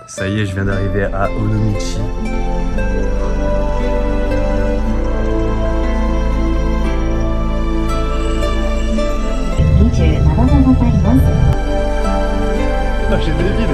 Ça y est, je viens d'arriver à Onomichi. Ah, j'ai des villes.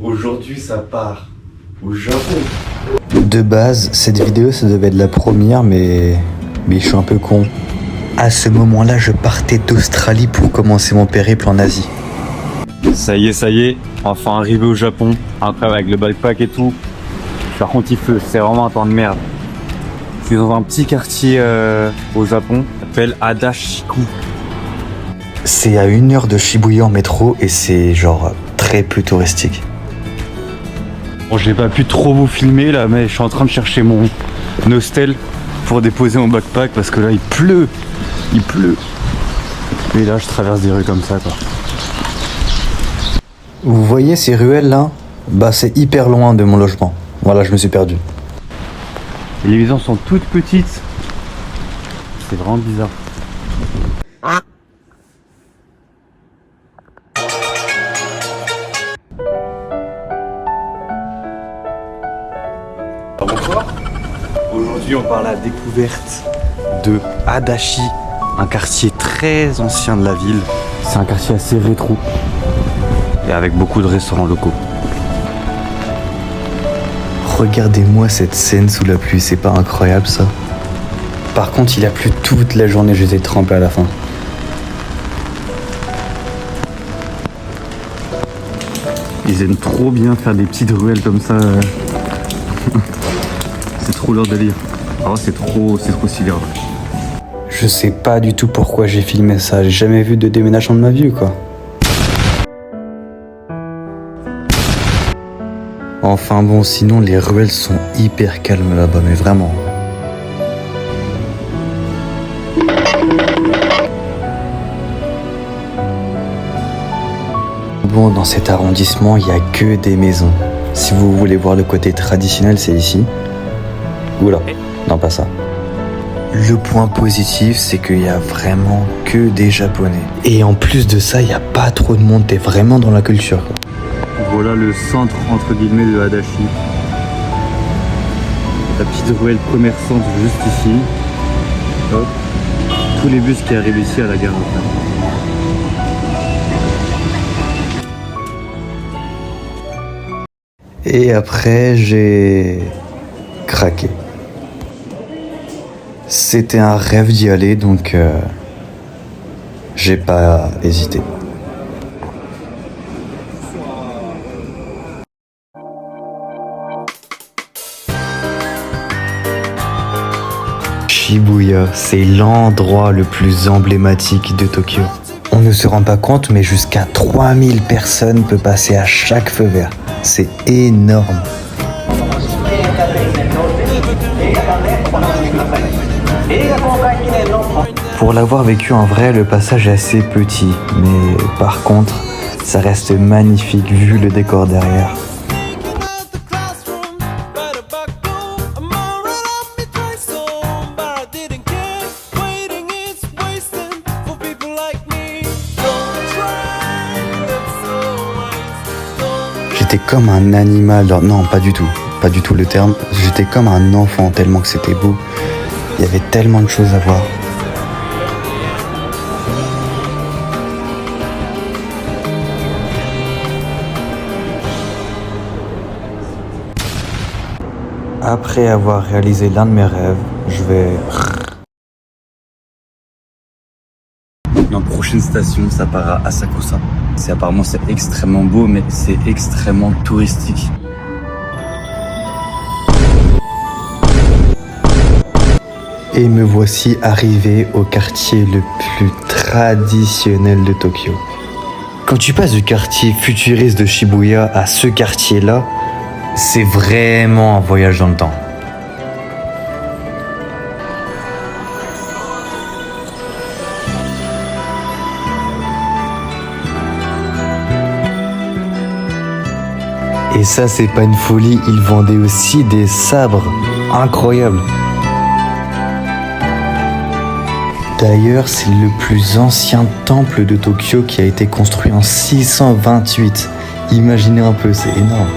Aujourd'hui, ça part au Japon. De base, cette vidéo, ça devait être la première, mais je suis un peu con. À ce moment-là, je partais d'Australie pour commencer mon périple en Asie. Ça y est, enfin arrivé au Japon. Après, avec le backpack et tout. Par contre, il pleut, c'est vraiment un temps de merde. Je suis dans un petit quartier au Japon, ça s'appelle Adashiku. C'est à 1 heure de Shibuya en métro et c'est genre très peu touristique. Bon, j'ai pas pu trop vous filmer là, mais je suis en train de chercher mon hostel pour déposer mon backpack parce que là il pleut. Et là je traverse des rues comme ça quoi. Vous voyez ces ruelles là? Bah c'est hyper loin de mon logement. Voilà, je me suis perdu. Et les maisons sont toutes petites. C'est vraiment bizarre. Bonsoir. Aujourd'hui on parle à la découverte de Adachi, un quartier très ancien de la ville. C'est un quartier assez rétro et avec beaucoup de restaurants locaux. Regardez-moi cette scène sous la pluie, c'est pas incroyable ça? Par contre, il a plu toute la journée, j'étais trempé à la fin. Ils aiment trop bien faire des petites ruelles comme ça. C'est trop leur délire. Ah, c'est trop stylé. Je sais pas du tout pourquoi j'ai filmé ça, j'ai jamais vu de déménagement de ma vie quoi. Enfin bon, sinon les ruelles sont hyper calmes là-bas, mais vraiment. Bon, dans cet arrondissement, il n'y a que des maisons. Si vous voulez voir le côté traditionnel, c'est ici. Oula, non pas ça. Le point positif, c'est qu'il y a vraiment que des Japonais. Et en plus de ça, il n'y a pas trop de monde, t'es vraiment dans la culture quoi. Voilà le centre entre guillemets de Adachi. La petite ruelle commerçante juste ici. Hop. Tous les bus qui arrivent ici à la gare. Et après, j'ai craqué. C'était un rêve d'y aller, donc j'ai pas hésité. Shibuya, c'est l'endroit le plus emblématique de Tokyo. On ne se rend pas compte, mais jusqu'à 3000 personnes peuvent passer à chaque feu vert. C'est énorme. Pour l'avoir vécu en vrai, le passage est assez petit, mais par contre, ça reste magnifique vu le décor derrière. J'étais comme un animal, non pas du tout le terme, j'étais comme un enfant tellement que c'était beau, il y avait tellement de choses à voir. Après avoir réalisé l'un de mes rêves, je vais... Notre prochaine station, ça part à Asakusa. Apparemment c'est extrêmement beau, mais c'est extrêmement touristique. Et me voici arrivé au quartier le plus traditionnel de Tokyo. Quand tu passes du quartier futuriste de Shibuya à ce quartier-là, c'est vraiment un voyage dans le temps. Et ça, c'est pas une folie, ils vendaient aussi des sabres. Incroyable. D'ailleurs, c'est le plus ancien temple de Tokyo qui a été construit en 628. Imaginez un peu, c'est énorme.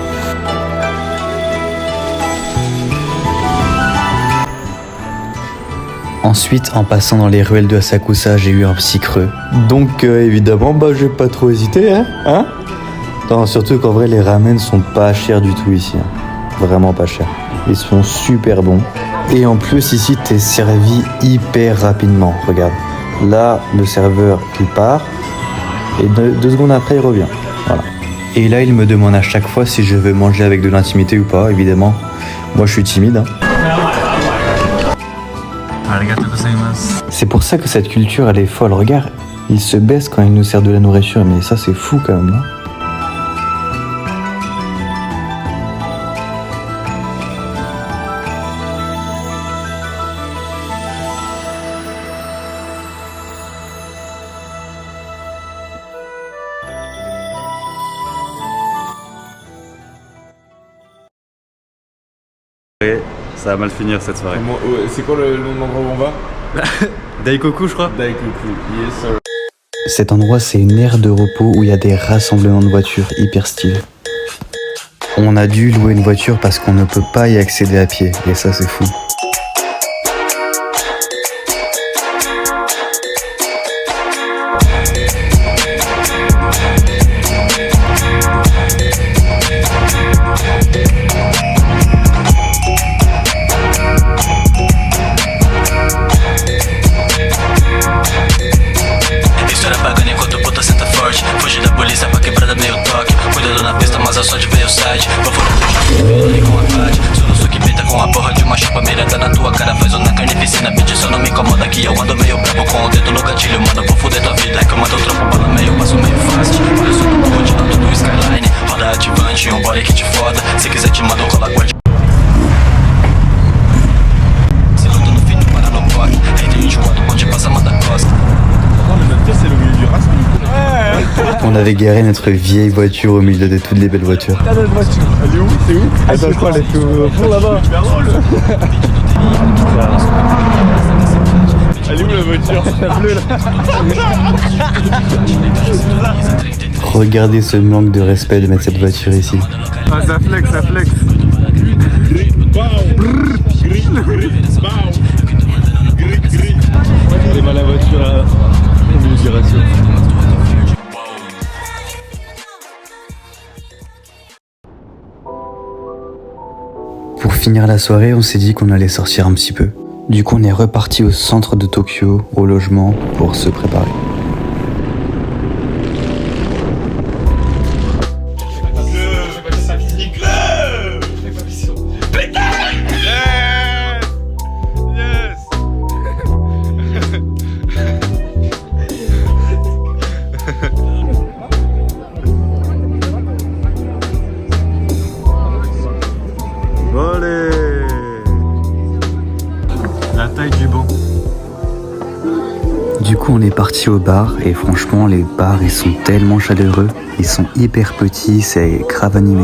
Ensuite, en passant dans les ruelles de Asakusa, j'ai eu un petit creux. Donc évidemment, j'ai pas trop hésité, hein. Non, surtout qu'en vrai, les ramen sont pas chers du tout ici. Vraiment pas chers. Ils sont super bons. Et en plus, ici, t'es servi hyper rapidement. Regarde. Là, le serveur, il part. Et 2 secondes après, il revient. Voilà. Et là, il me demande à chaque fois si je veux manger avec de l'intimité ou pas, évidemment. Moi, je suis timide. C'est pour ça que cette culture, elle est folle. Regarde, il se baisse quand il nous sert de la nourriture. Mais ça, c'est fou quand même, non ? Ça va mal finir cette soirée. C'est quoi le nom de l'endroit où on va? Daikoku, je crois. Daikoku, yes sir. Cet endroit, c'est une aire de repos où il y a des rassemblements de voitures hyper stylés. On a dû louer une voiture parce qu'on ne peut pas y accéder à pied. Et ça, c'est fou. Se quiser te mando colar guarde. Se luta no fim do Paranopoc. Entre 24 ponte passa manda costa. C'est le milieu du race. On avait garé notre vieille voiture au milieu de toutes les belles voitures. Elle est où? C'est où? Attends, je crois qu'elle est au fond là-bas. Super drôle. Elle est où la voiture? La bleue là. Regardez ce manque de respect de mettre cette voiture ici. Ah, ça flex, ça flex. C'est mal la voiture au milieu du ratio. Pour finir la soirée, on s'est dit qu'on allait sortir un petit peu. Du coup, on est reparti au centre de Tokyo, au logement, pour se préparer. La taille du banc. Du coup, on est parti au bar et franchement, les bars, ils sont tellement chaleureux. Ils sont hyper petits, c'est grave animé.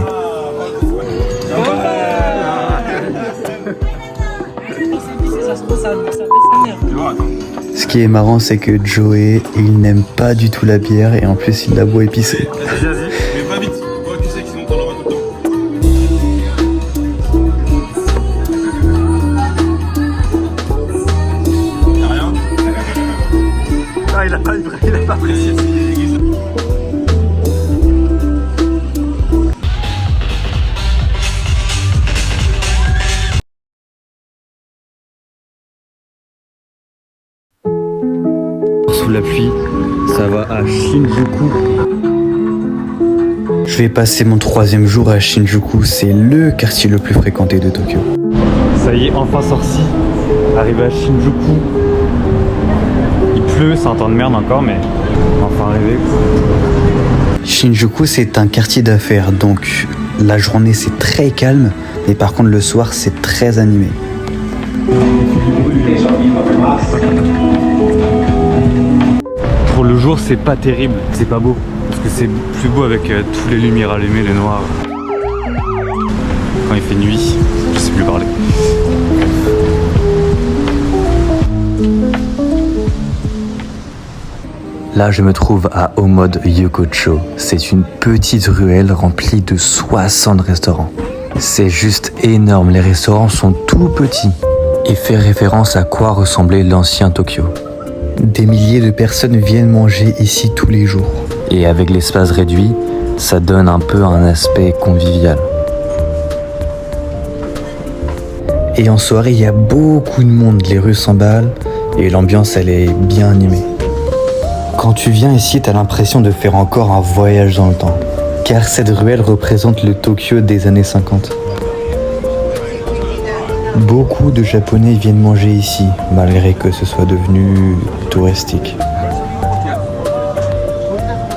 Ce qui est marrant, c'est que Joey, il n'aime pas du tout la bière et en plus, il la boit épicée. Vas-y, vas-y. Mais pas vite. Ouais, tu sais que sinon t'en auras tout le temps. Y'a rien? Ah, il a pas apprécié. Sous la pluie, ça va à Shinjuku. Je vais passer mon 3e jour à Shinjuku, c'est le quartier le plus fréquenté de Tokyo. Ça y est, enfin sorti. Arrivé à Shinjuku. Il pleut, c'est un temps de merde encore, mais enfin arrivé. Shinjuku, c'est un quartier d'affaires, donc la journée c'est très calme, mais par contre le soir c'est très animé. Pour le jour, c'est pas terrible, c'est pas beau. Parce que c'est plus beau avec toutes les lumières allumées, le noir. quand il fait nuit. Je sais plus parler. Là, je me trouve à Omode Yokocho. C'est une petite ruelle remplie de 60 restaurants. C'est juste énorme, les restaurants sont tout petits et fait référence à quoi ressemblait l'ancien Tokyo. Des milliers de personnes viennent manger ici tous les jours. Et avec l'espace réduit, ça donne un peu un aspect convivial. Et en soirée, il y a beaucoup de monde, les rues s'emballent et l'ambiance elle est bien animée. Quand tu viens ici, t'as l'impression de faire encore un voyage dans le temps. Car cette ruelle représente le Tokyo des années 50. Beaucoup de Japonais viennent manger ici, malgré que ce soit devenu touristique.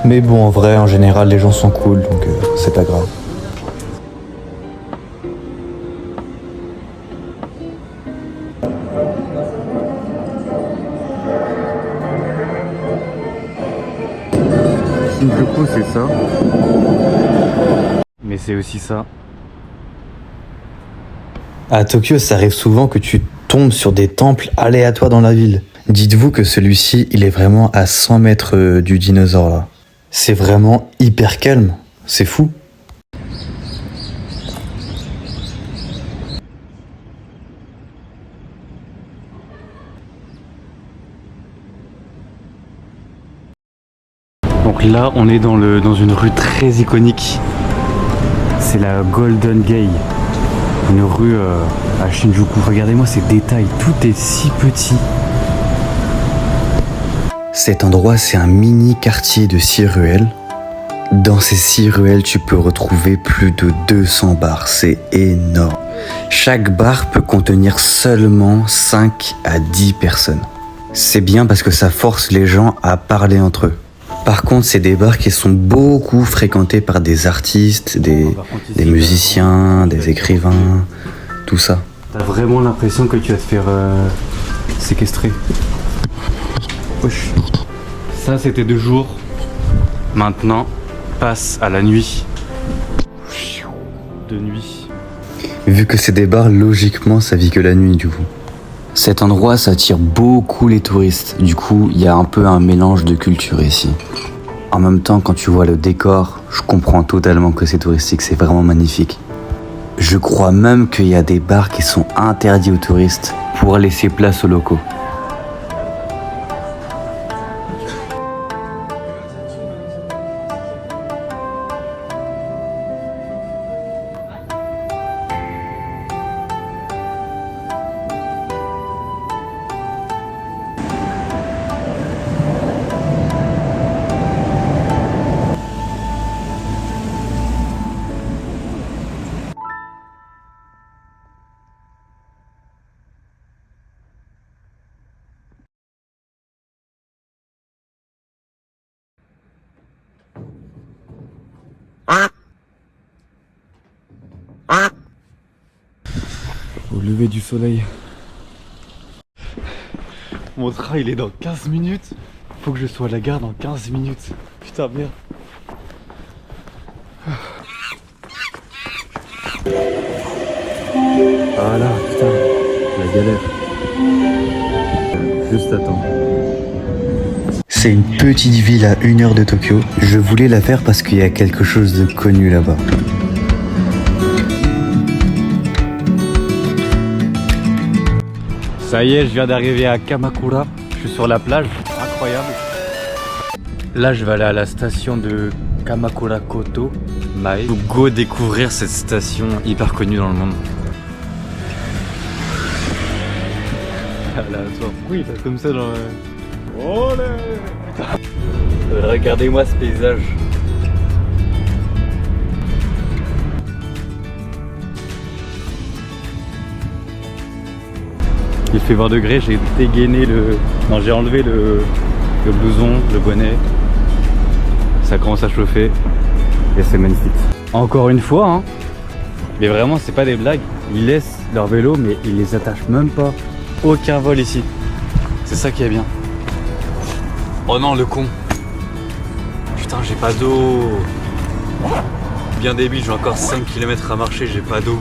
Mais bon, en vrai, en général, les gens sont cool, donc c'est pas grave. Shinjuku, c'est ça. Mais c'est aussi ça. À Tokyo, ça arrive souvent que tu tombes sur des temples aléatoires dans la ville. Dites-vous que celui-ci, il est vraiment à 100 mètres du dinosaure là. C'est vraiment hyper calme, c'est fou. Donc là, on est dans une rue très iconique. C'est la Golden Gate. Une rue à Shinjuku. Regardez-moi ces détails, tout est si petit. Cet endroit, c'est un mini quartier de 6 ruelles. Dans ces 6 ruelles, tu peux retrouver plus de 200 bars, c'est énorme. Chaque bar peut contenir seulement 5 à 10 personnes. C'est bien parce que ça force les gens à parler entre eux. Par contre, c'est des bars qui sont beaucoup fréquentés par des artistes, des musiciens, des écrivains, tout ça. T'as vraiment l'impression que tu vas te faire séquestrer. Wesh. Ça, c'était de jour. Maintenant, passe à la nuit. De nuit. Vu que c'est des bars, logiquement, ça vit que la nuit, du coup. Cet endroit, ça attire beaucoup les touristes. Du coup, il y a un peu un mélange de culture ici. En même temps, quand tu vois le décor, je comprends totalement que c'est touristique, c'est vraiment magnifique. Je crois même qu'il y a des bars qui sont interdits aux touristes pour laisser place aux locaux. Au lever du soleil. Mon train il est dans 15 minutes. Faut que je sois à la gare dans 15 minutes. Putain merde. Ah là, putain, la galère. Juste attends. C'est une petite ville à 1 heure de Tokyo. Je voulais la faire parce qu'il y a quelque chose de connu là-bas. Ça y est, je viens d'arriver à Kamakura. Je suis sur la plage, incroyable. Là, je vais aller à la station de Kamakura Koto Mae. Go découvrir cette station hyper connue dans le monde. Ah là, pourquoi il est comme ça dans Regardez-moi ce paysage. Il fait 20 degrés, j'ai dégainé le... Non, j'ai enlevé le blouson, le bonnet. Ça commence à chauffer et c'est magnifique. Encore une fois, hein, mais vraiment c'est pas des blagues. Ils laissent leur vélo mais ils les attachent même pas. Aucun vol ici. C'est ça qui est bien. Oh non, le con. Putain, j'ai pas d'eau. Bien débile, j'ai encore 5 km à marcher, j'ai pas d'eau.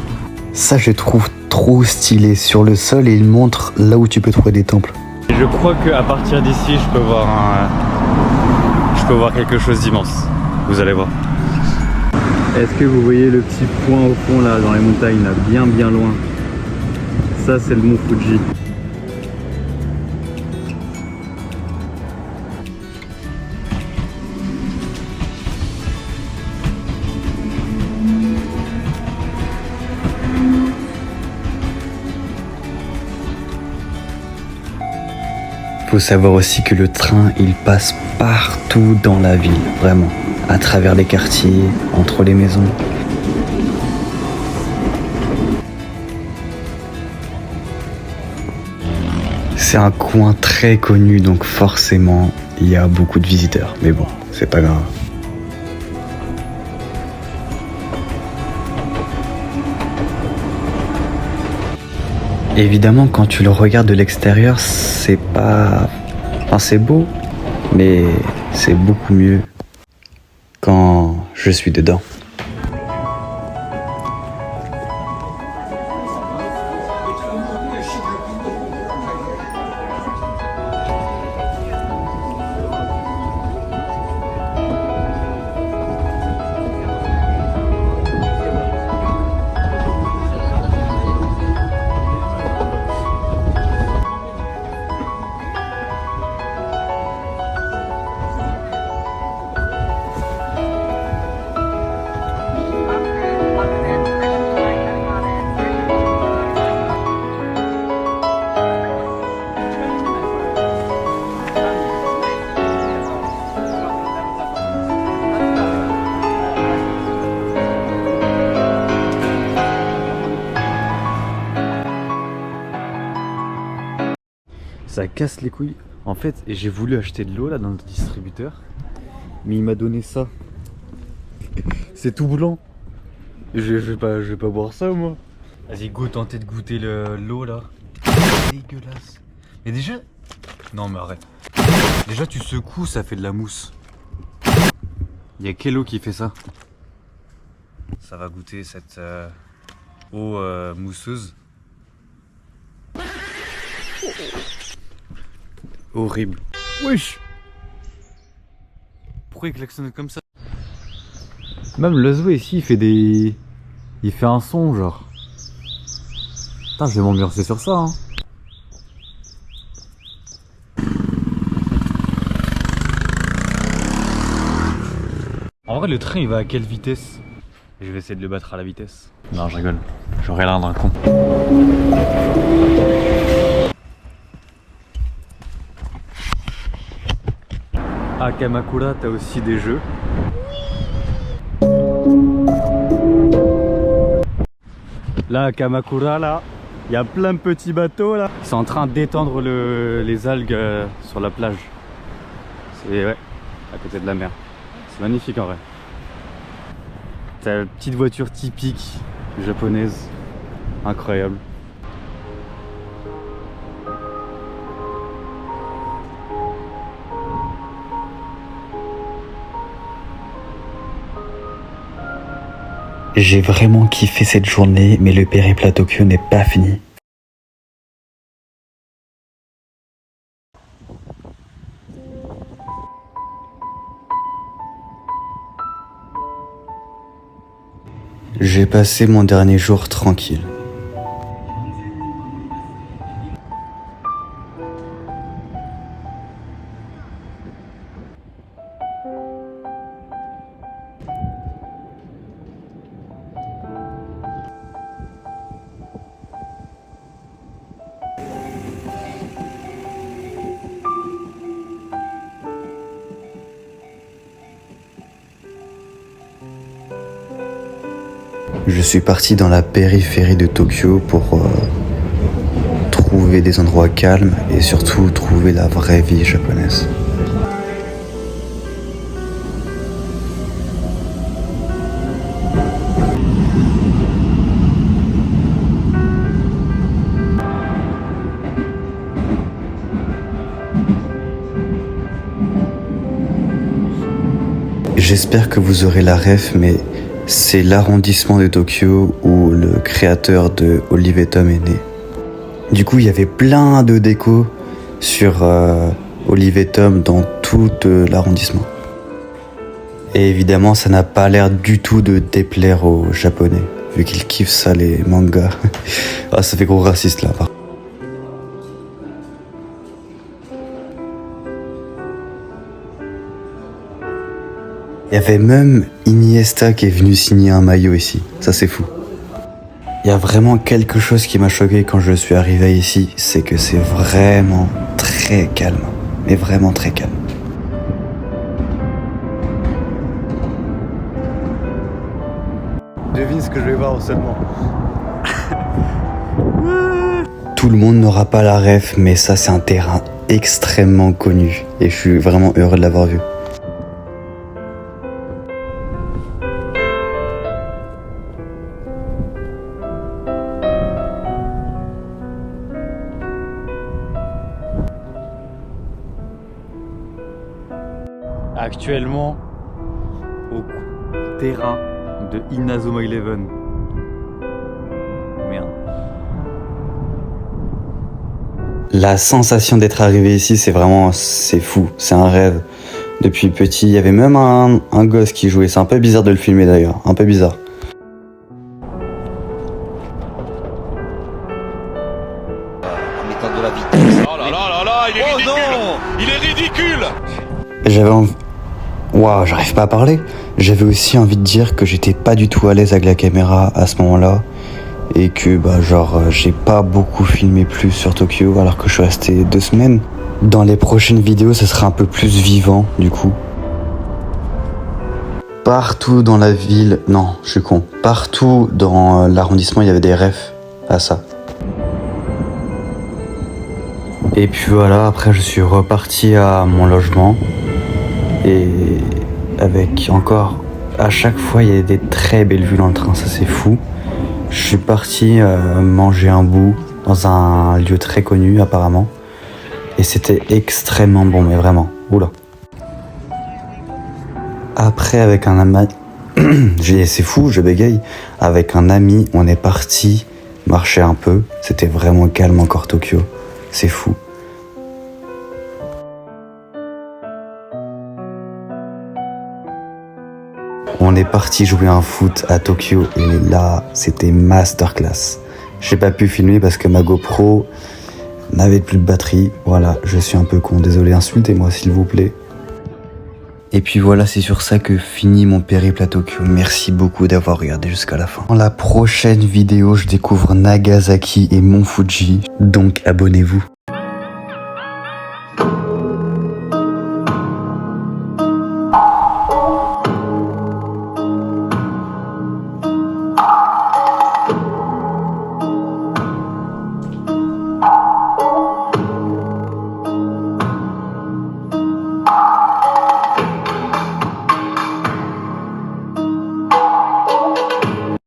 Ça, je trouve trop stylé. Sur le sol, il montre là où tu peux trouver des temples. Et je crois qu'à partir d'ici, je peux voir quelque chose d'immense. Vous allez voir. Est-ce que vous voyez le petit point au fond là, dans les montagnes, là, bien loin? Ça, c'est le mont Fuji. Faut savoir aussi que le train, il passe partout dans la ville, vraiment. À travers les quartiers, entre les maisons. C'est un coin très connu, donc forcément, il y a beaucoup de visiteurs. Mais bon, c'est pas grave. Évidemment, quand tu le regardes de l'extérieur, c'est pas... Enfin, c'est beau, mais c'est beaucoup mieux quand je suis dedans. Ça casse les couilles. En fait, j'ai voulu acheter de l'eau là dans le distributeur, mais il m'a donné ça. C'est tout blanc. Je vais pas boire ça moi. Vas-y, go, tentez de goûter l'eau là. Dégueulasse. Mais déjà... Non mais arrête. Déjà tu secoues, ça fait de la mousse. Il y a quelle eau qui fait ça? Ça va goûter cette eau mousseuse. Horrible. Wesh. Pourquoi il klaxonne comme ça? Même le Zoé ici il fait un son genre. Putain, je vais m'ambiancer sur ça hein. En vrai le train il va à quelle vitesse? Je vais essayer de le battre à la vitesse. Non je rigole, j'aurais l'air d'un con. À Kamakura, t'as aussi des jeux. Là, à Kamakura, là, il y a plein de petits bateaux là. Ils sont en train d'étendre les algues sur la plage. C'est ouais, à côté de la mer. C'est magnifique en vrai. T'as une petite voiture typique japonaise, incroyable. J'ai vraiment kiffé cette journée, mais le périple à Tokyo n'est pas fini. J'ai passé mon dernier jour tranquille. Je suis parti dans la périphérie de Tokyo pour trouver des endroits calmes et surtout trouver la vraie vie japonaise. J'espère que vous aurez la ref, mais C'est l'arrondissement de Tokyo où le créateur de Olive & Tom est né. Du coup, il y avait plein de déco sur Olive & Tom dans tout l'arrondissement. Et évidemment, ça n'a pas l'air du tout de déplaire aux Japonais, vu qu'ils kiffent ça, les mangas. Ah, ça fait gros raciste là. Il y avait même Iniesta qui est venu signer un maillot ici. Ça, c'est fou. Il y a vraiment quelque chose qui m'a choqué quand je suis arrivé ici, c'est que c'est vraiment très calme. Mais vraiment très calme. Devine ce que je vais voir seulement. Tout le monde n'aura pas la ref, mais ça, c'est un terrain extrêmement connu. Et je suis vraiment heureux de l'avoir vu. Actuellement au terrain de Inazuma Eleven. Merde. La sensation d'être arrivé ici, c'est fou, c'est un rêve. Depuis petit, il y avait même un gosse qui jouait. C'est un peu bizarre de le filmer d'ailleurs, un peu bizarre. de la vitesse. Oh là là là là, il est ridicule. Il est ridicule. J'avais envie... Waouh, j'arrive pas à parler. J'avais aussi envie de dire que j'étais pas du tout à l'aise avec la caméra à ce moment-là. Et que, j'ai pas beaucoup filmé plus sur Tokyo alors que je suis resté 2 semaines. Dans les prochaines vidéos, ce sera un peu plus vivant, du coup. Partout dans la ville... Non, je suis con. Partout dans l'arrondissement, il y avait des refs à ça. Et puis voilà, après je suis reparti à mon logement. Et avec encore... À chaque fois, il y a des très belles vues dans le train, ça c'est fou. Je suis parti manger un bout dans un lieu très connu apparemment. Et c'était extrêmement bon, mais vraiment. Oula. Après, avec un ami... c'est fou, je bégaye. Avec un ami, on est parti marcher un peu. C'était vraiment calme encore Tokyo. C'est fou. On est parti jouer un foot à Tokyo et là, c'était masterclass. J'ai pas pu filmer parce que ma GoPro n'avait plus de batterie. Voilà, je suis un peu con, désolé, insultez-moi s'il vous plaît. Et puis voilà, c'est sur ça que finit mon périple à Tokyo. Merci beaucoup d'avoir regardé jusqu'à la fin. Dans la prochaine vidéo, je découvre Nagasaki et Mont Fuji, donc abonnez-vous.